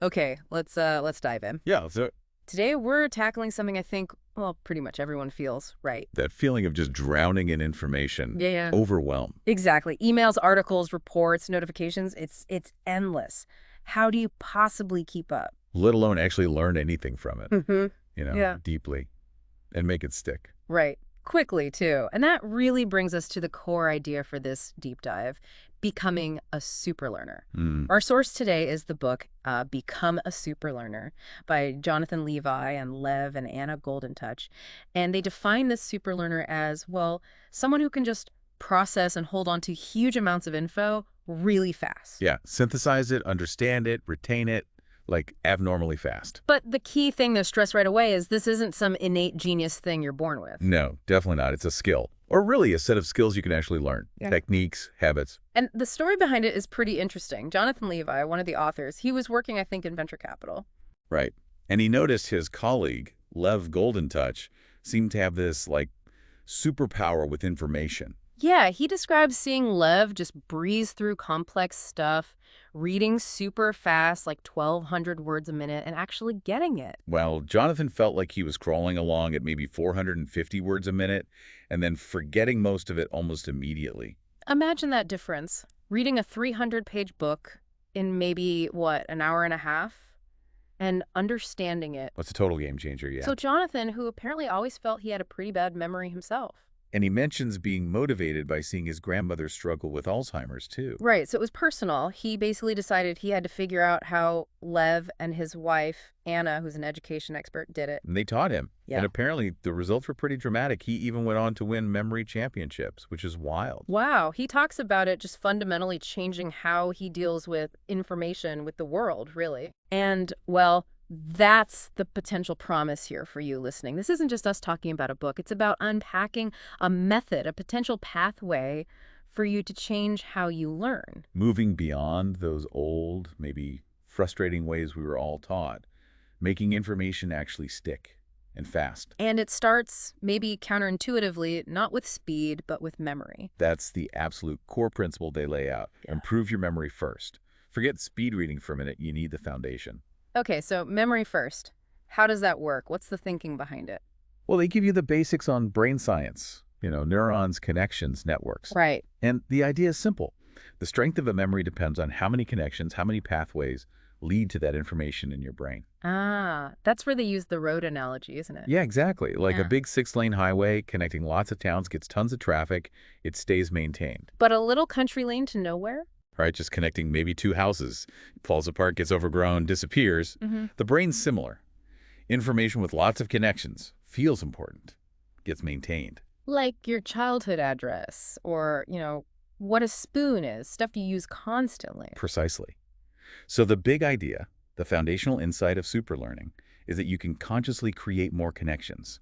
Okay, let's dive in. Yeah, so Today we're tackling something I think, well, pretty much everyone feels, right? that feeling of just drowning in information, Yeah. overwhelm. Exactly. Emails, articles, reports, notifications, it's endless. How do you possibly keep up? Let alone actually learn anything from it, Hmm. Yeah. deeply, and make it stick. Right. Quickly, too. And that really brings us to the core idea for this deep dive, becoming a super learner. Mm. Our source today is the book Become a Super Learner by Jonathan Levi and Lev and Anna Goldentouch. And they define this super learner as, well, someone who can just process and hold on to huge amounts of info really fast. Yeah, synthesize it, understand it, retain it, like abnormally fast. But the key thing to stress right away is this isn't some innate genius thing you're born with. No, definitely not. It's a skill. Or really a set of skills you can actually learn. Yeah. Techniques, habits. And the story behind it is pretty interesting. Jonathan Levi, one of the authors, he was working, I think, in venture capital. Right. And he noticed his colleague, Lev Goldentouch, seemed to have this, like, superpower with information. Yeah, he describes seeing Lev just breeze through complex stuff, reading super fast, like 1,200 words a minute, and actually getting it. While Jonathan felt like he was crawling along at maybe 450 words a minute and then forgetting most of it almost immediately. Imagine that difference. Reading a 300-page book in maybe, what, an hour and a half? And understanding it. What's a total game changer, yeah. So Jonathan, who apparently always felt he had a pretty bad memory himself. And he mentions being motivated by seeing his grandmother struggle with Alzheimer's, too. Right, so it was personal. He basically decided he had to figure out how Lev and his wife, Anna, who's an education expert, did it. And they taught him. Yeah. And apparently the results were pretty dramatic. He even went on to win memory championships, which is wild. Wow, he talks about it just fundamentally changing how he deals with information with the world, really. And, well, that's the potential promise here for you listening. This isn't just us talking about a book. It's about unpacking a method, a potential pathway for you to change how you learn. Moving beyond those old, maybe frustrating ways we were all taught, making information actually stick and fast. And it starts maybe counterintuitively, not with speed, but with memory. That's the absolute core principle they lay out. Yeah. Improve your memory first. Forget speed reading for a minute. You need the foundation. Okay, so memory first. How does that work? What's the thinking behind it? Well, they give you the basics on brain science, neurons, connections, networks. Right. And the idea is simple. The strength of a memory depends on how many connections, how many pathways lead to that information in your brain. Ah, that's where they use the road analogy, isn't it? Yeah, exactly. Like a Yeah. big 6-lane highway connecting lots of towns gets tons of traffic. It stays maintained, But a little country lane to nowhere? right? Just connecting maybe two houses. Falls apart, gets overgrown, disappears. Mm-hmm. The brain's similar. Information with lots of connections feels important, gets maintained. Like your childhood address or, what a spoon is, stuff you use constantly. Precisely. So the big idea, the foundational insight of superlearning, is that you can consciously create more connections,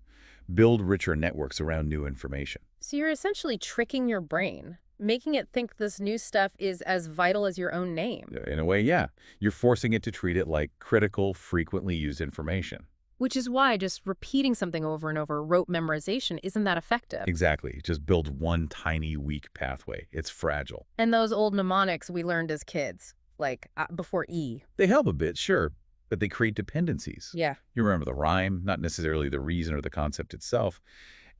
build richer networks around new information. So you're essentially tricking your brain, making it think this new stuff is as vital as your own name. In a way, yeah, you're forcing it to treat it like critical, frequently used information. Which is why just repeating something over and over, rote memorization, isn't that effective. Exactly. Just build one tiny, weak pathway. It's fragile. And those old mnemonics we learned as kids, like before E. They help a bit, sure, but they create dependencies. Yeah. You remember the rhyme, not necessarily the reason or the concept itself,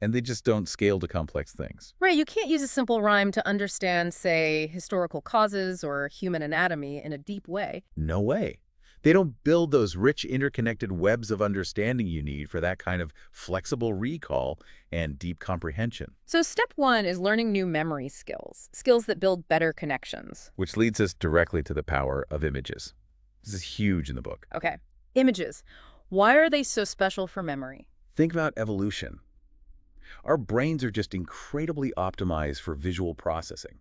and they just don't scale to complex things. Right, you can't use a simple rhyme to understand, say, historical causes or human anatomy in a deep way. No way. They don't build those rich interconnected webs of understanding you need for that kind of flexible recall and deep comprehension. So step one is learning new memory skills, skills that build better connections. Which leads us directly to the power of images. This is huge in the book. Okay, images. Why are they so special for memory? Think about evolution. Our brains are just incredibly optimized for visual processing.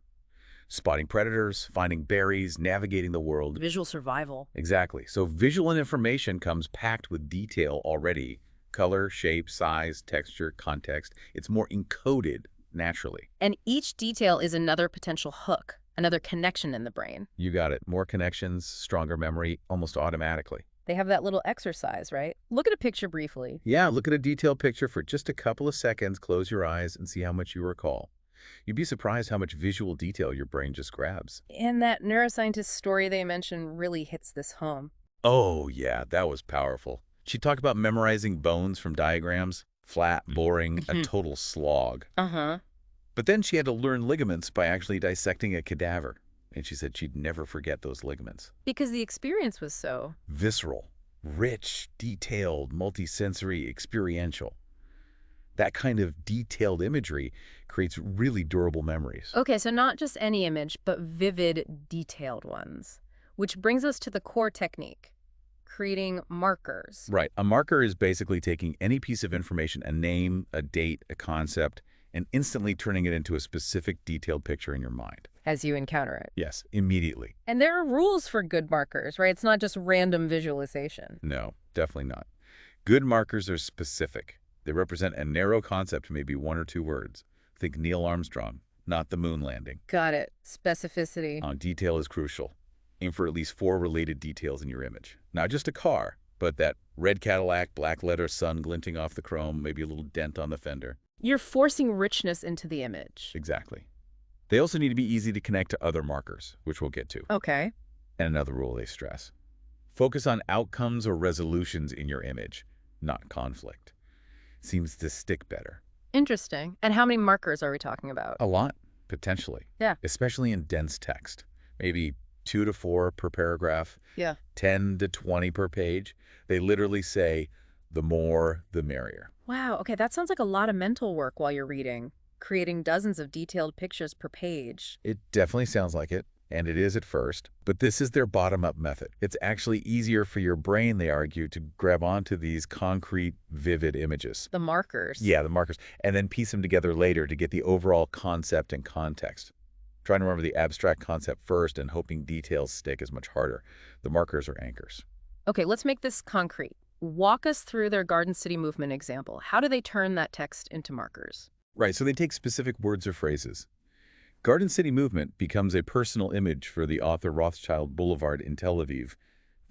Spotting predators, finding berries, navigating the world. Visual survival. Exactly. So visual information comes packed with detail already. Color, shape, size, texture, context. It's more encoded naturally. And each detail is another potential hook, another connection in the brain. You got it. More connections, stronger memory, almost automatically. They have that little exercise, right? Look at a picture briefly. Yeah, look at a detailed picture for just a couple of seconds, close your eyes, and see how much you recall. You'd be surprised how much visual detail your brain just grabs. And that neuroscientist story they mentioned really hits this home. Oh, yeah, that was powerful. She talked about memorizing bones from diagrams. Flat, boring, a Mhm. total slog. Uh-huh. But then she had to learn ligaments by actually dissecting a cadaver. And she said she'd never forget those ligaments. Because the experience was so. Visceral, rich, detailed, multisensory, experiential. That kind of detailed imagery creates really durable memories. Okay, so not just any image, but vivid, detailed ones. Which brings us to the core technique, creating markers. Right. A marker is basically taking any piece of information, a name, a date, a concept, and instantly turning it into a specific detailed picture in your mind. As you encounter it. Yes, immediately. And there are rules for good markers, right? It's not just random visualization. No, definitely not. Good markers are specific. They represent a narrow concept, maybe one or two words. Think Neil Armstrong, not the moon landing. Got it. Specificity. Detail is crucial. Aim for at least 4 related details in your image. Not just a car, but that red Cadillac, black letter, sun glinting off the chrome, maybe a little dent on the fender. You're forcing richness into the image. Exactly. They also need to be easy to connect to other markers, which we'll get to. Okay. And another rule they stress. Focus on outcomes or resolutions in your image, not conflict. Seems to stick better. Interesting. And how many markers are we talking about? A lot, potentially. Yeah. Especially in dense text. Maybe 2 to 4 per paragraph, Yeah. 10 to 20 per page. They literally say, the more, the merrier. Wow. Okay, that sounds like a lot of mental work while you're reading, creating dozens of detailed pictures per page. It definitely sounds like it, and it is at first, but this is their bottom-up method. It's actually easier for your brain, they argue, to grab onto these concrete, vivid images. The markers. Yeah, the markers, and then piece them together later to get the overall concept and context. Trying to remember the abstract concept first and hoping details stick is much harder. The markers are anchors. Okay, let's make this concrete. Walk us through their Garden City movement example. How do they turn that text into markers? Right, so they take specific words or phrases. Garden City Movement becomes a personal image for the author Rothschild Boulevard in Tel Aviv.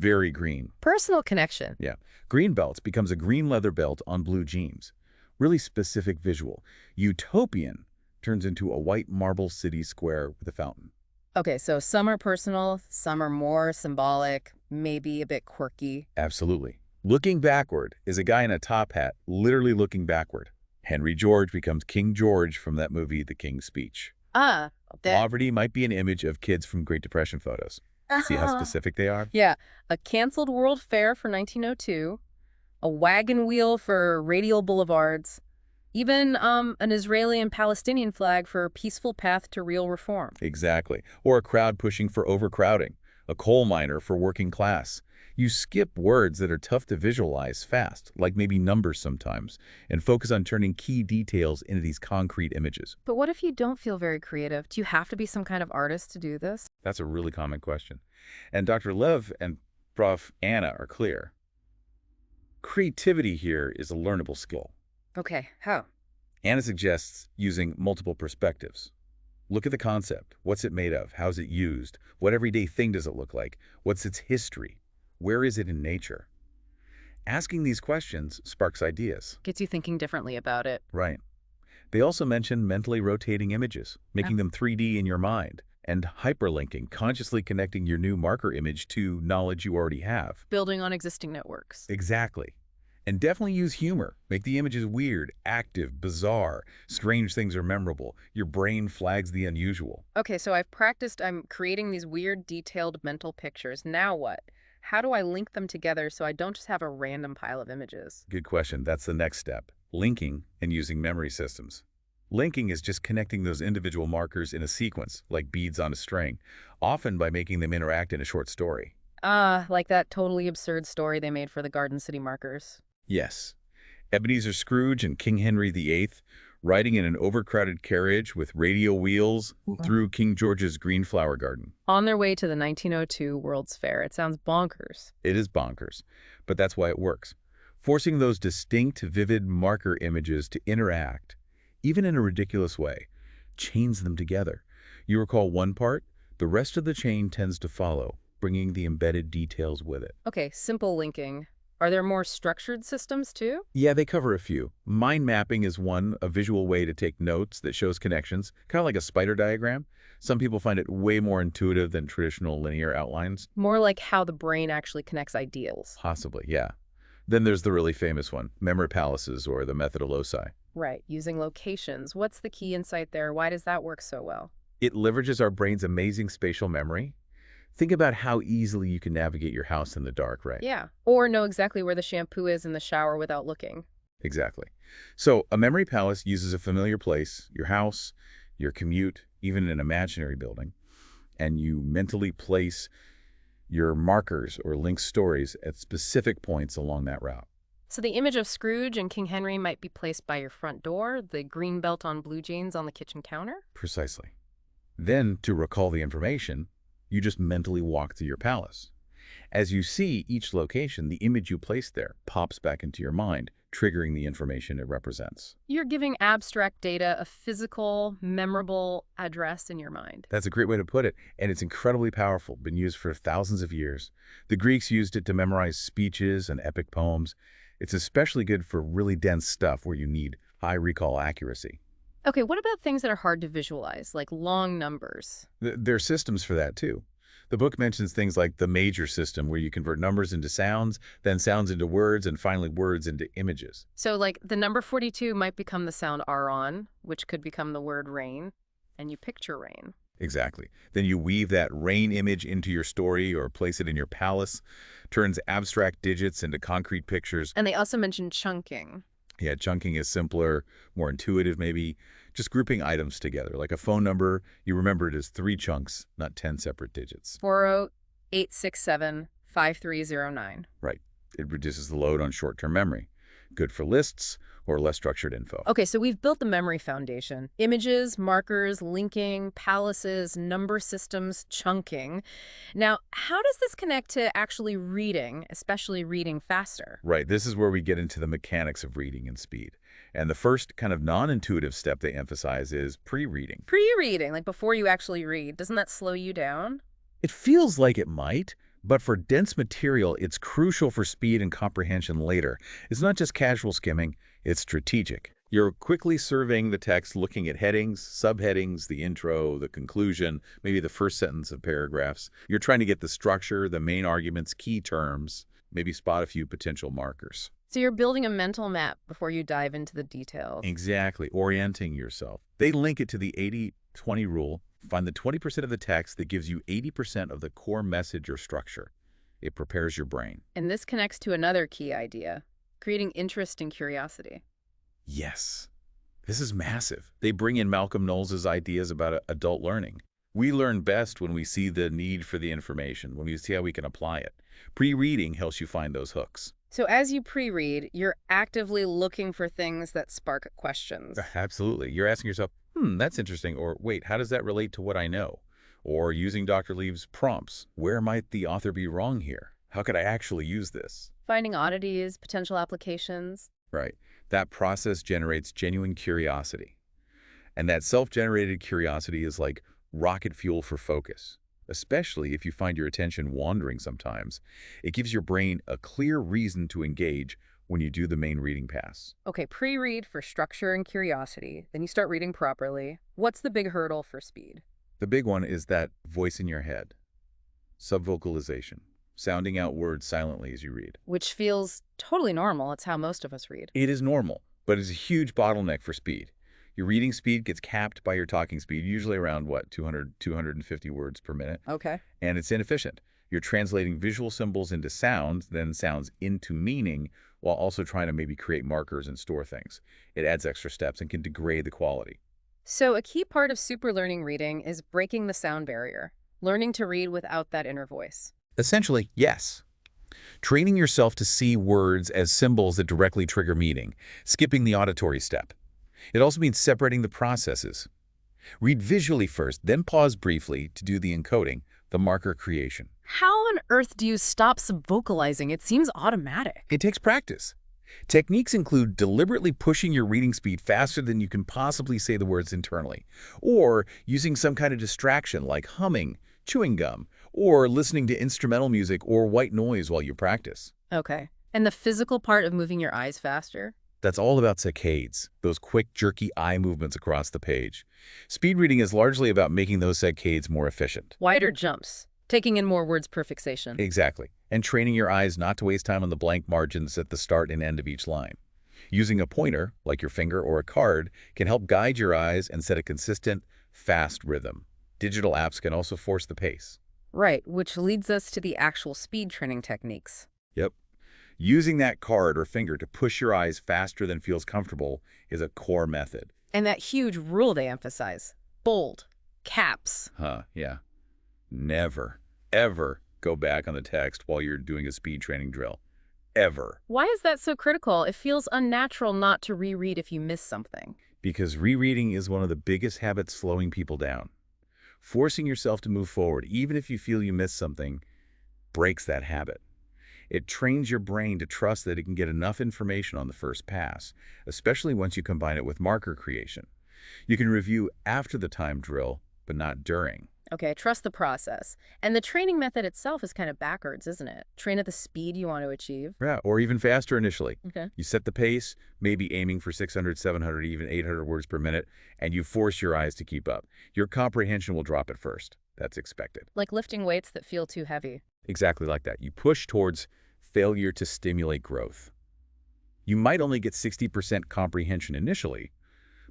Very green. Personal connection. Yeah. Green belts becomes a green leather belt on blue jeans. Really specific visual. Utopian turns into a white marble city square with a fountain. Okay, so some are personal, some are more symbolic, maybe a bit quirky. Absolutely. Looking backward is a guy in a top hat, literally looking backward. Henry George becomes King George from that movie, The King's Speech. Ah, Poverty might be an image of kids from Great Depression photos. See how specific they are? Yeah, a canceled World Fair for 1902, a wagon wheel for radial boulevards, even an Israeli and Palestinian flag for a peaceful path to real reform. Exactly. Or a crowd pushing for overcrowding, a coal miner for working class. You skip words that are tough to visualize fast, like maybe numbers sometimes, and focus on turning key details into these concrete images. But what if you don't feel very creative? Do you have to be some kind of artist to do this? That's a really common question. And Dr. Lev and Prof. Anna are clear. Creativity here is a learnable skill. Okay, how? Anna suggests using multiple perspectives. Look at the concept. What's it made of? How's it used? What everyday thing does it look like? What's its history? Where is it in nature? Asking these questions sparks ideas. Gets you thinking differently about it. Right. They also mention mentally rotating images, making them 3D in your mind, and hyperlinking, consciously connecting your new marker image to knowledge you already have. Building on existing networks. Exactly. And definitely use humor. Make the images weird, active, bizarre. Strange things are memorable. Your brain flags the unusual. Okay, so I've practiced, I'm creating these weird, detailed mental pictures. Now what? How do I link them together so I don't just have a random pile of images? Good question. That's the next step. Linking and using memory systems. Linking is just connecting those individual markers in a sequence, like beads on a string, often by making them interact in a short story. Ah, like that totally absurd story they made for the Garden City markers. Yes. Ebenezer Scrooge and King Henry VIII riding in an overcrowded carriage with radial wheels through King George's green flower garden. On their way to the 1902 World's Fair. It sounds bonkers. It is bonkers, but that's why it works. Forcing those distinct, vivid marker images to interact, even in a ridiculous way, chains them together. You recall one part, the rest of the chain tends to follow, bringing the embedded details with it. Okay, simple linking. Are there more structured systems too? Yeah, they cover a few. Mind mapping is one, a visual way to take notes that shows connections, kind of like a spider diagram. Some people find it way more intuitive than traditional linear outlines. More like how the brain actually connects ideas. Possibly, yeah. Then there's the really famous one, memory palaces or the method of loci. Right, using locations. What's the key insight there? Why does that work so well? It leverages our brain's amazing spatial memory. Think about how easily you can navigate your house in the dark, right? Yeah, or know exactly where the shampoo is in the shower without looking. Exactly. So a memory palace uses a familiar place, your house, your commute, even an imaginary building, and you mentally place your markers or link stories at specific points along that route. So the image of Scrooge and King Henry might be placed by your front door, the green belt on blue jeans on the kitchen counter? Precisely. Then, to recall the information, you just mentally walk through your palace. As you see each location, the image you placed there pops back into your mind, triggering the information it represents. You're giving abstract data a physical, memorable address in your mind. That's a great way to put it, and it's incredibly powerful, been used for thousands of years. The Greeks used it to memorize speeches and epic poems. It's especially good for really dense stuff where you need high recall accuracy. Okay, what about things that are hard to visualize, like long numbers? There are systems for that, too. The book mentions things like the major system, where you convert numbers into sounds, then sounds into words, and finally words into images. So, like, the number 42 might become the sound "aron," which could become the word rain, and you picture rain. Exactly. Then you weave that rain image into your story or place it in your palace, turns abstract digits into concrete pictures. And they also mentioned chunking. Yeah, chunking is simpler, more intuitive maybe. Just grouping items together. Like a phone number, you remember it as 3 chunks, not 10 separate digits. 408675309. Right. It reduces the load on short-term memory. Good for lists or less structured info. Okay, so we've built the memory foundation. Images, markers, linking, palaces, number systems, chunking. Now, how does this connect to actually reading, especially reading faster? Right. This is where we get into the mechanics of reading and speed. And the first kind of non-intuitive step they emphasize is pre-reading. Pre-reading, like before you actually read, doesn't that slow you down? It feels like it might, but for dense material, it's crucial for speed and comprehension later. It's not just casual skimming, it's strategic. You're quickly surveying the text, looking at headings, subheadings, the intro, the conclusion, maybe the first sentence of paragraphs. You're trying to get the structure, the main arguments, key terms, maybe spot a few potential markers. So you're building a mental map before you dive into the details. Exactly, orienting yourself. They link it to the 80-20 rule. Find the 20% of the text that gives you 80% of the core message or structure. It prepares your brain. And this connects to another key idea, creating interest and curiosity. Yes, this is massive. They bring in Malcolm Knowles' ideas about adult learning. We learn best when we see the need for the information, when we see how we can apply it. Pre-reading helps you find those hooks. So as you pre-read, you're actively looking for things that spark questions. Absolutely. You're asking yourself, that's interesting, or wait, how does that relate to what I know? Or using Dr. Leaves' prompts, where might the author be wrong here? How could I actually use this? Finding oddities, potential applications. Right. That process generates genuine curiosity. And that self-generated curiosity is like rocket fuel for focus, especially if you find your attention wandering sometimes. It gives your brain a clear reason to engage when you do the main reading pass. Okay, pre-read for structure and curiosity. Then you start reading properly. What's the big hurdle for speed? The big one is that voice in your head. Subvocalization. Sounding out words silently as you read. Which feels totally normal. It's how most of us read. It is normal, but it's a huge bottleneck for speed. Your reading speed gets capped by your talking speed, usually around, 250 words per minute. Okay. And it's inefficient. You're translating visual symbols into sounds, then sounds into meaning, while also trying to maybe create markers and store things. It adds extra steps and can degrade the quality. So a key part of super learning reading is breaking the sound barrier, learning to read without that inner voice. Essentially, yes. Training yourself to see words as symbols that directly trigger meaning, skipping the auditory step. It also means separating the processes. Read visually first, then pause briefly to do the encoding, the marker creation. How on earth do you stop subvocalizing? It seems automatic. It takes practice. Techniques include deliberately pushing your reading speed faster than you can possibly say the words internally, or using some kind of distraction like humming, chewing gum, or listening to instrumental music or white noise while you practice. Okay. And the physical part of moving your eyes faster? That's all about saccades, those quick, jerky eye movements across the page. Speed reading is largely about making those saccades more efficient. Wider jumps, taking in more words per fixation. Exactly. And training your eyes not to waste time on the blank margins at the start and end of each line. Using a pointer, like your finger or a card, can help guide your eyes and set a consistent, fast rhythm. Digital apps can also force the pace. Right, which leads us to the actual speed training techniques. Yep. Using that card or finger to push your eyes faster than feels comfortable is a core method. And that huge rule they emphasize. Bold. Caps. Yeah. Never, ever go back on the text while you're doing a speed training drill. Ever. Why is that so critical? It feels unnatural not to reread if you miss something. Because rereading is one of the biggest habits slowing people down. Forcing yourself to move forward, even if you feel you missed something, breaks that habit. It trains your brain to trust that it can get enough information on the first pass, especially once you combine it with marker creation. You can review after the timed drill, but not during. Okay, trust the process. And the training method itself is kind of backwards, isn't it? Train at the speed you want to achieve. Yeah, or even faster initially. Okay. You set the pace, maybe aiming for 600, 700, even 800 words per minute, and you force your eyes to keep up. Your comprehension will drop at first. That's expected. Like lifting weights that feel too heavy. Exactly like that. You push towards failure to stimulate growth. You might only get 60% comprehension initially,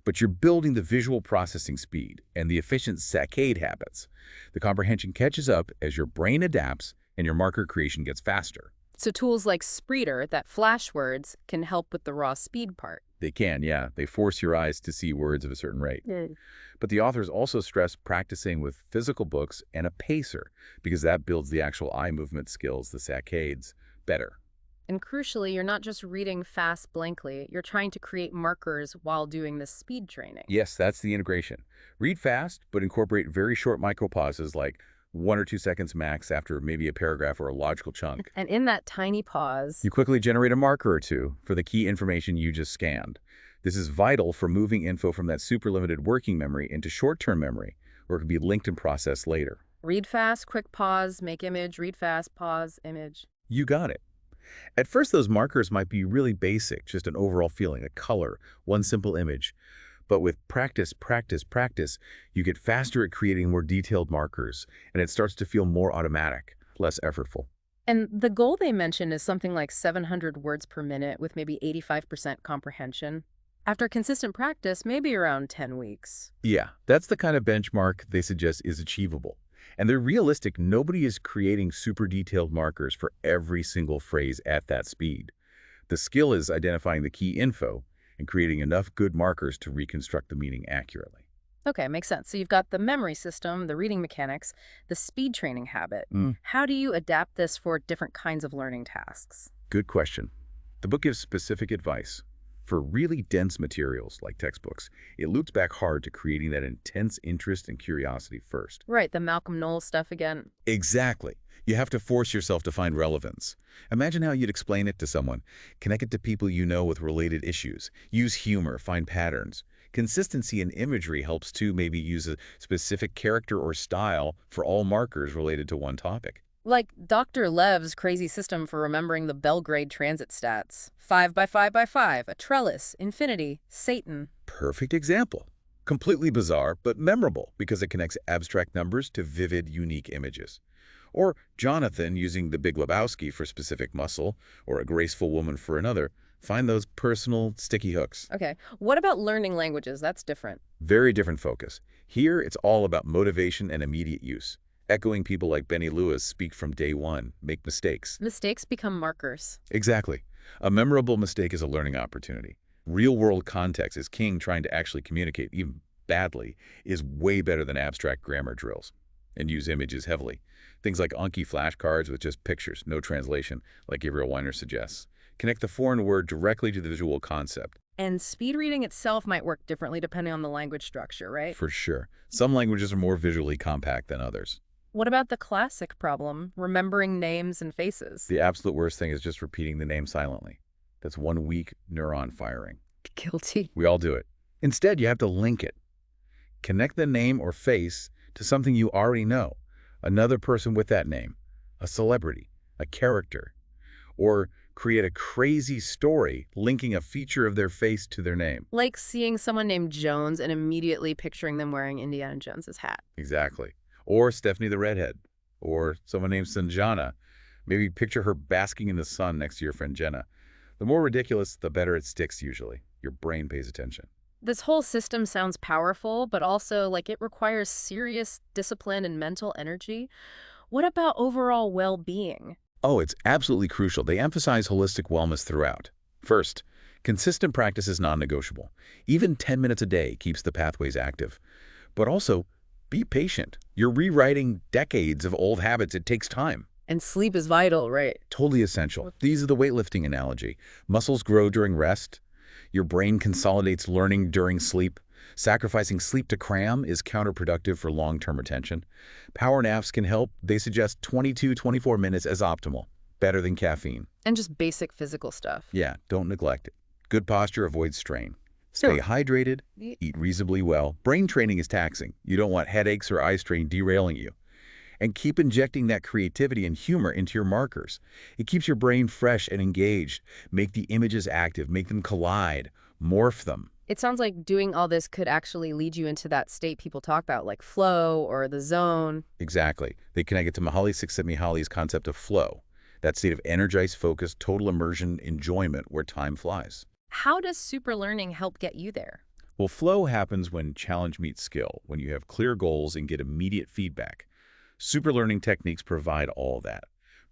but you're building the visual processing speed and the efficient saccade habits. The comprehension catches up as your brain adapts and your marker creation gets faster. So tools like Spreeder, that flash words, can help with the raw speed part. They can, yeah. They force your eyes to see words at a certain rate. Mm. But the authors also stress practicing with physical books and a pacer, because that builds the actual eye movement skills, the saccades, better. And crucially, you're not just reading fast blankly, you're trying to create markers while doing this speed training. Yes, that's the integration. Read fast, but incorporate very short micropauses like 1 or 2 seconds max after maybe a paragraph or a logical chunk. And in that tiny pause, You quickly generate a marker or two for the key information you just scanned. This is vital for moving info from that super limited working memory into short-term memory, where it can be linked and processed later. read fast, quick pause, make image, read fast, pause, image. You got it. At first, those markers might be really basic, just an overall feeling, a color, one simple image. But with practice, you get faster at creating more detailed markers, and it starts to feel more automatic, less effortful. And the goal they mention is something like 700 words per minute with maybe 85% comprehension. After consistent practice, maybe around 10 weeks. Yeah, that's the kind of benchmark they suggest is achievable. And they're realistic. Nobody is creating super detailed markers for every single phrase at that speed. The skill is identifying the key info and creating enough good markers to reconstruct the meaning accurately. Okay, makes sense. So you've got the memory system, the reading mechanics, the speed training habit. How do you adapt this for different kinds of learning tasks? Good question. The book gives specific advice. For really dense materials like textbooks, it loops back hard to creating that intense interest and curiosity first. Right, the Malcolm Knowles stuff again. Exactly. You have to force yourself to find relevance. Imagine how you'd explain it to someone. Connect it to people you know with related issues. Use humor, find patterns. Consistency in imagery helps too. Maybe use a specific character or style for all markers related to one topic. Like Dr. Lev's crazy system for remembering the Belgrade transit stats. 5 by 5 by 5, a trellis, infinity, Satan. Perfect example. Completely bizarre, but memorable because it connects abstract numbers to vivid, unique images. Or Jonathan using the Big Lebowski for specific muscle, or a graceful woman for another. Find those personal, sticky hooks. Okay, what about learning languages? That's different. Very different focus. Here, it's all about motivation and immediate use. Echoing people like Benny Lewis speak from day one, make mistakes. Mistakes become markers. Exactly. A memorable mistake is a learning opportunity. Real-world context is king. Trying to actually communicate, even badly, is way better than abstract grammar drills. And use images heavily. Things like Anki flashcards with just pictures, no translation, like Gabriel Weiner suggests. Connect the foreign word directly to the visual concept. And speed reading itself might work differently depending on the language structure, right? For sure. Some languages are more visually compact than others. What about the classic problem, remembering names and faces? The absolute worst thing is just repeating the name silently. That's one weak neuron firing. Guilty. We all do it. Instead, you have to link it. Connect the name or face to something you already know. Another person with that name, a celebrity, a character. Or create a crazy story linking a feature of their face to their name. Like seeing someone named Jones and immediately picturing them wearing Indiana Jones's hat. Exactly. Or Stephanie the Redhead. Or someone named Sanjana. Maybe picture her basking in the sun next to your friend Jenna. The more ridiculous, the better it sticks usually. Your brain pays attention. This whole system sounds powerful, but also like it requires serious discipline and mental energy. What about overall well-being? Oh, it's absolutely crucial. They emphasize holistic wellness throughout. First, consistent practice is non-negotiable. Even 10 minutes a day keeps the pathways active. But also, be patient. You're rewriting decades of old habits. It takes time. And sleep is vital, right? Totally essential. These are the weightlifting analogy. Muscles grow during rest. Your brain consolidates learning during sleep. Sacrificing sleep to cram is counterproductive for long-term retention. Power naps can help. They suggest 22-24 minutes as optimal. Better than caffeine. And just basic physical stuff. Yeah, don't neglect it. Good posture avoids strain. Stay hydrated, eat reasonably well. Brain training is taxing. You don't want headaches or eye strain derailing you. And keep injecting that creativity and humor into your markers. It keeps your brain fresh and engaged. Make the images active, make them collide, morph them. It sounds like doing all this could actually lead you into that state people talk about, like flow or the zone. Exactly. They connect it to Mihaly Csikszentmihalyi's concept of flow, that state of energized focus, total immersion, enjoyment where time flies. How does super learning help get you there? Well, flow happens when challenge meets skill, when you have clear goals and get immediate feedback. Super learning techniques provide all that.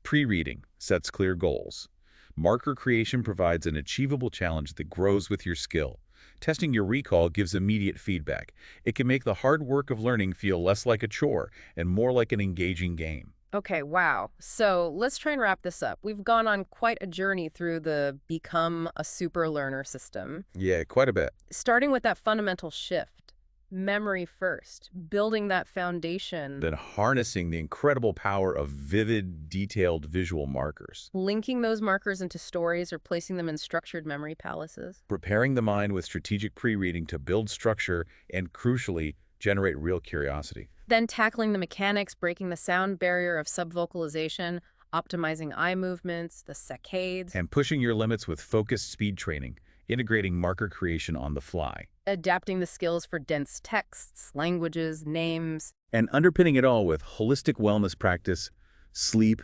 Pre-reading sets clear goals. Marker creation provides an achievable challenge that grows with your skill. Testing your recall gives immediate feedback. It can make the hard work of learning feel less like a chore and more like an engaging game. Okay, wow. So let's try and wrap this up. We've gone on quite a journey through the become a super learner system, Yeah, quite a bit. starting with that fundamental shift. Memory first, building that foundation, Then harnessing the incredible power of vivid, detailed visual markers. linking those markers into stories or placing them in structured memory palaces. Preparing the mind with strategic pre-reading to build structure and, crucially, generate real curiosity. Then tackling the mechanics, breaking the sound barrier of subvocalization, optimizing eye movements, the saccades, And pushing your limits with focused speed training, integrating marker creation on the fly. adapting the skills for dense texts, languages, names. And underpinning it all with holistic wellness practice, sleep,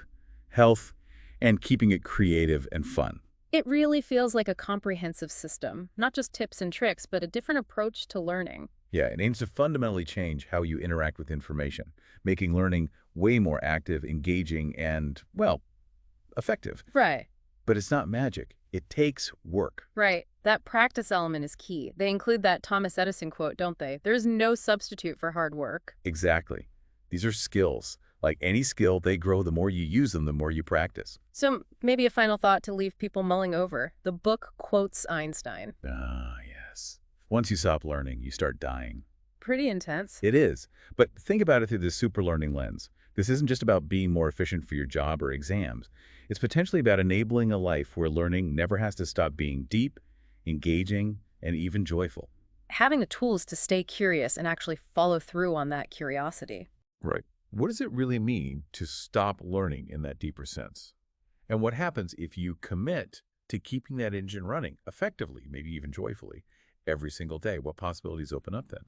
health, and keeping it creative and fun. It really feels like a comprehensive system, not just tips and tricks, but a different approach to learning. Yeah, it aims to fundamentally change how you interact with information, making learning way more active, engaging, and, well, effective. Right. But it's not magic. It takes work. Right. That practice element is key. They include that Thomas Edison quote, don't they? There's no substitute for hard work. Exactly. These are skills. Like any skill, they grow the more you use them, the more you practice. So maybe a final thought to leave people mulling over. The book quotes Einstein. Ah, yes. Once you stop learning, you start dying. Pretty intense. It is. But think about it through this super learning lens. This isn't just about being more efficient for your job or exams. It's potentially about enabling a life where learning never has to stop being deep, engaging, and even joyful. Having the tools to stay curious and actually follow through on that curiosity. Right. What does it really mean to stop learning in that deeper sense? And what happens if you commit to keeping that engine running effectively, maybe even joyfully, every single day? What possibilities open up then?